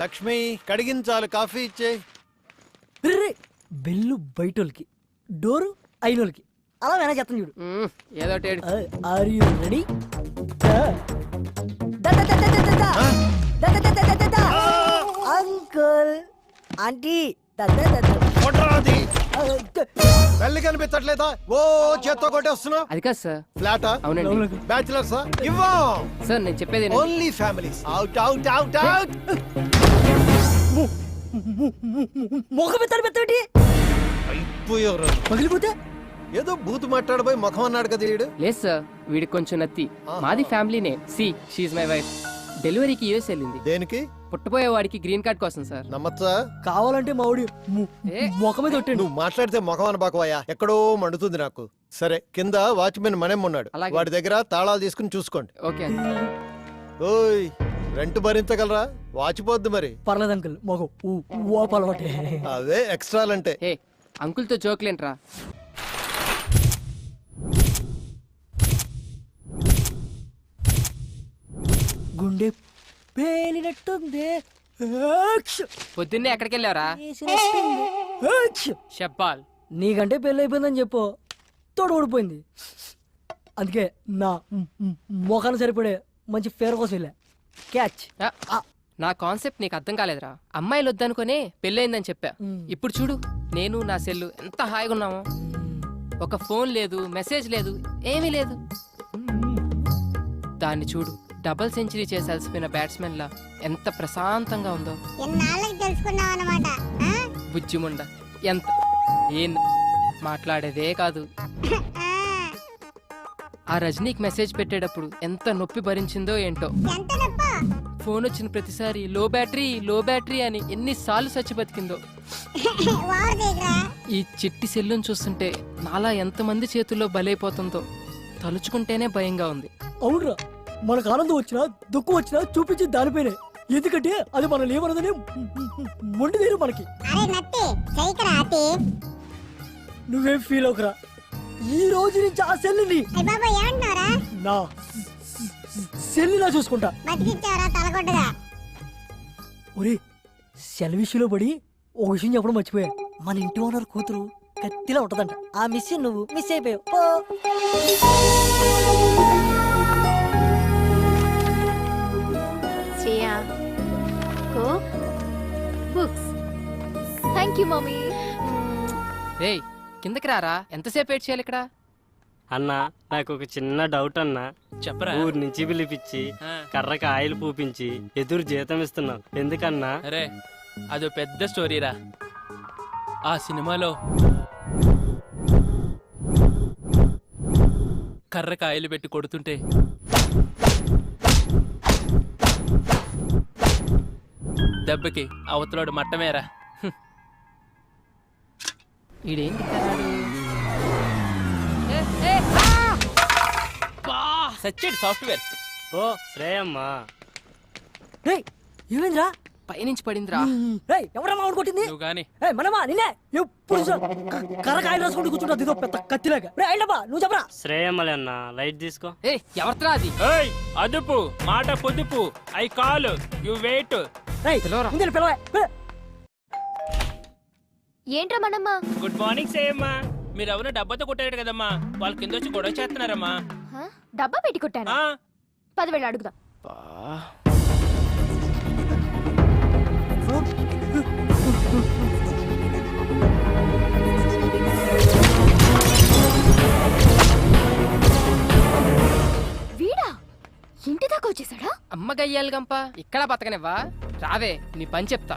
లక్ష్మి కడిగించాలి, కాఫీ ఇచ్చే. బెల్లు బయటోళ్ళకి, డోరు అయినోళ్ళకి, అలా మేనేజ్ చేస్తాను చూడు. ఏదో are you ready? Uncle aunty వెళ్ళి కనిపించట్లేదా? ఓ చేత్తో కొట్టేస్తున్నావు. అది కాదు సార్. ఫ్లాటా? అవునండి. బ్యాచిలర్స్ ఇవ్వం. సార్ నేను చెప్పేది only families. Out out out out. మొఖం పెట్టి అయిపోయారు. పగిలిపోతే ఏదో బూత్ మాట్లాడబోయి ముఖం అన్నాడు కదా వీడు. లేదు సార్, వీడికి కొంచెం నత్తి. మాది ఫ్యామిలీనే. She my wife. డెలివరీకి యూఎస్ వెళ్ళింది. దేనికి? పుట్టబోయే వాడికి గ్రీన్ కార్డ్ కోసం సార్. నమ్మచ్చా? కావాలంటే మావిడి ముఖం మీద కొట్టండి. నువ్వు మాట్లాడితే ముఖం అనబాకవయ్యా, ఎక్కడో మండుతుంది నాకు. సరే, కింద వాచ్మెన్ మనేం ఉన్నాడు, వాడి దగ్గర తాళాలు తీసుకుని చూసుకోండి. ఓకే. ఓయ్, రెంట్ భరించగలరా? వాచిపోద్ది మరి. పర్లేదు అంకుల్, మొగం అలవాటే. అవే ఎక్స్ట్రాలంటే. ఏ అంకుల్తో జోక్లేంట్రా. గుండె పేలినట్టుంది. పొద్దున్నే ఎక్కడికి వెళ్ళావరా? చెప్పాల్. నీకంటే పెళ్ళి అయిపోయిందని చెప్పు, తోడు ఊడిపోయింది. అందుకే నా మొఖాన్ని సరిపడే మంచి ఫేర్ కోసం వెళ్ళా. క్యాచ్. నా కాన్సెప్ట్ నీకు అర్థం కాలేదురా. అమ్మాయిలు వద్దనుకునే పెళ్ళయిందని చెప్పా. ఇప్పుడు చూడు, నేను నా సెల్లు ఎంత హాయిగా ఉన్నామో. ఒక ఫోన్ లేదు, మెసేజ్ లేదు, ఏమీ లేదు. దాన్ని చూడు, డబుల్ సెంచరీ చేసాల్సిన బ్యాట్స్మెన్ లా ఎంత ప్రశాంతంగా ఉందో. బుజ్జిముండ ఎంత ఏం మాట్లాడేదే కాదు. ఆ రజనీకి మెసేజ్ పెట్టేటప్పుడు ఎంత నొప్పి భరించిందో ఏంటో. ఫోన్ వచ్చిన ప్రతిసారి లో బ్యాటరీ అని ఎన్నిసార్లు చచ్చి బతికిందో. ఈ చిట్టి సెల్లును చూస్తుంటే నాలా ఎంతమంది చేతుల్లో బలైపోతుందో తలుచుకుంటేనే భయంగా ఉంది. అవునరా, మనకు ఆనందం వచ్చినా దుఃఖం వచ్చినా చూపించి దానిపైనే. ఎందుకంటే అది మన లేవనదని మొండిదేరు మనకి. నువ్వేం ఫీల్ అవుకురా. ఈ రోజు నుంచి ఆ సెల్లుని నా సెల్లులా చూసుకుంటా. ఒరే, సెల్ విషయంలో పడి ఒక విషయం చెప్పడం మర్చిపోయా. మన ఇంటి ఓనర్ కూతురు కత్తిలా ఉంటదంట. ఆ మిస్ నువ్వు మిస్ అయిపోయావు. Thank you mummy. రేయ్ కిందకి రారా, ఎంతసేపు వెయిట్ చేయాలి ఇక్కడ? అన్నా, నాకు ఒక చిన్న డౌట్ అన్నా. చెప్పరా. ఊరు నుంచి పిలిపించి కర్రకి ఆయిల్ పూపించి ఎదురు జీతం ఇస్తున్నావు ఎందుకన్నా? అరే అదో పెద్ద స్టోరీరా. ఆ సినిమాలో కర్ర కాయలు పెట్టి కొడుతుంటే దెబ్బకి అవతలోడు మట్టమేరా. ఈడేంటి సచ్చేడు సాఫ్ట్వేర్. ఓ శ్రేయమ్మా. ఏమైందిరా? పైనుంచి పడిందిరా. ఎవరా మామిడి కొట్టింది? నువ్వు గాని మనమా నిన్నే ఎప్పుడు కర్రకాయలు రాసుకుంటూ కూర్చుంటా ఇదో పెద్ద కత్తిలాగా. నువ్వు చెప్పరా. శ్రేయమ్మలే అన్నా, లైట్ తీసుకో. ఎవరిరా అది? అదుపు మాట పొదుపు. I call you wait. ఏంట్రా మనమ్మా? Good morning శ్రేయమ్మా. మీరు ఎవరు డబ్బాతో కొట్టారు కదమ్మా, వాళ్ళ కింద వచ్చి గొడవ చేస్తున్నారమ్మా. డబ్బా పెట్టి కొట్టాను. 10,000 అడుగుదాం. వీడా ఇంటి దాకా వచ్చేసాడా? అమ్మ గయ్యాలి గంప, ఇక్కడ బతకనివ్వా? రావే నీ పని చెప్తా.